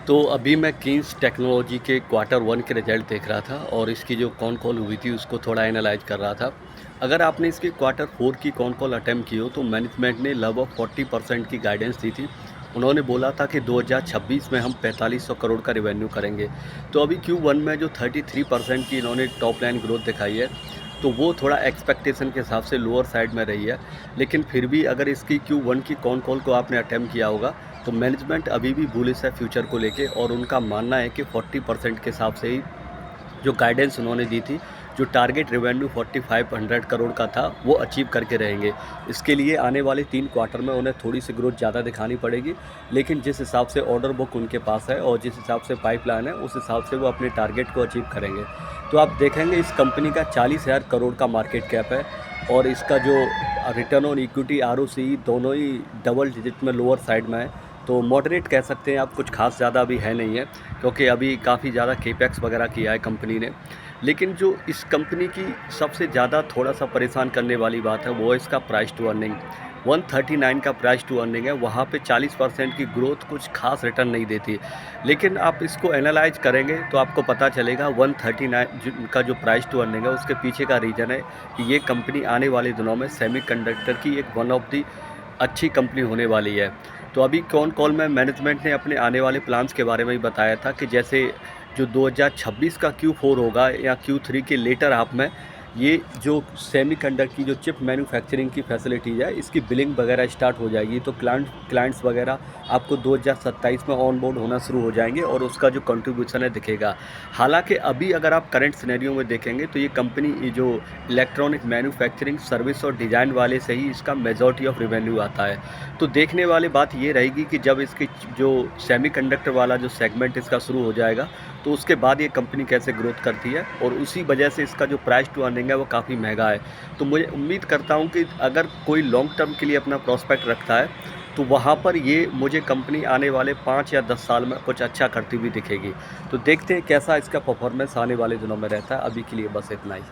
तो अभी मैं किंग्स टेक्नोलॉजी के क्वार्टर वन के रिजल्ट देख रहा था और इसकी जो कॉन कॉल हुई थी उसको थोड़ा एनालाइज कर रहा था। अगर आपने इसकी क्वार्टर फोर की कॉन कॉल अटेम्प्ट की हो तो मैनेजमेंट ने लगभग 40% की गाइडेंस दी थी। उन्होंने बोला था कि 2026 में हम 4500 करोड़ का रिवेन्यू करेंगे। तो अभी क्यू वन में जो 33% की इन्होंने टॉप लाइन ग्रोथ दिखाई है, तो वो थोड़ा एक्सपेक्टेशन के हिसाब से लोअर साइड में रही है। लेकिन फिर भी अगर इसकी क्यू वन की कॉन कॉल को आपने अटेम्प्ट किया होगा तो मैनेजमेंट अभी भी बुलिश है फ्यूचर को लेके और उनका मानना है कि 40% के हिसाब से ही जो गाइडेंस उन्होंने दी थी, जो टारगेट रेवेन्यू 4500 करोड़ का था वो अचीव करके रहेंगे। इसके लिए आने वाले 3 क्वार्टर में उन्हें थोड़ी सी ग्रोथ ज़्यादा दिखानी पड़ेगी, लेकिन जिस हिसाब से ऑर्डर बुक उनके पास है और जिस हिसाब से पाइपलाइन है उस हिसाब से वो अपने टारगेट को अचीव करेंगे। तो आप देखेंगे इस कंपनी का 40,000 करोड़ का मार्केट कैप है और इसका जो रिटर्न ऑन इक्विटी आरओसी दोनों ही डबल डिजिट में लोअर साइड में है। तो मॉडरेट कह सकते हैं आप, कुछ खास ज़्यादा अभी है नहीं है क्योंकि अभी काफ़ी ज़्यादा केपेक्स वगैरह किया है कंपनी ने। लेकिन जो इस कंपनी की सबसे ज़्यादा थोड़ा सा परेशान करने वाली बात है वो है इसका प्राइस टू अर्निंग। 139 का प्राइस टू अर्निंग है, वहाँ पे 40% की ग्रोथ कुछ खास रिटर्न नहीं देती। लेकिन आप इसको एनालाइज करेंगे तो आपको पता चलेगा 139 का जो प्राइस टू अर्निंग है उसके पीछे का रीज़न है कि ये कंपनी आने वाले दिनों में सेमीकंडक्टर की एक वन ऑफ दी अच्छी कंपनी होने वाली है। तो अभी कॉन कॉल में मैनेजमेंट ने अपने आने वाले प्लान्स के बारे में ही बताया था कि जैसे जो 2026 का Q4 होगा या Q3 के लेटर हाफ में ये जो सेमीकंडक्टर की जो चिप मैन्युफैक्चरिंग की फैसिलिटीज़ है इसकी बिलिंग वगैरह स्टार्ट हो जाएगी। तो क्लाइंट्स वगैरह आपको 2027 में ऑन बोर्ड होना शुरू हो जाएंगे और उसका जो कंट्रीब्यूशन है दिखेगा। हालांकि अभी अगर आप करंट सिनेरियो में देखेंगे तो ये कंपनी जो इलेक्ट्रॉनिक मैन्युफैक्चरिंग सर्विस और डिज़ाइन वाले से ही इसका मेजॉरिटी ऑफ रेवेन्यू आता है। तो देखने वाली बात ये रहेगी कि जब इसकी जो सेमीकंडक्टर वाला जो सेगमेंट इसका शुरू हो जाएगा तो उसके बाद ये कंपनी कैसे ग्रोथ करती है और उसी वजह से इसका जो प्राइस टू अर्निंग है वो काफ़ी महंगा है। तो मुझे उम्मीद करता हूँ कि अगर कोई लॉन्ग टर्म के लिए अपना प्रॉस्पेक्ट रखता है तो वहाँ पर ये मुझे कंपनी आने वाले 5 या 10 साल में कुछ अच्छा करती हुई दिखेगी। तो देखते हैं कैसा इसका परफॉर्मेंस आने वाले दिनों में रहता है। अभी के लिए बस इतना ही।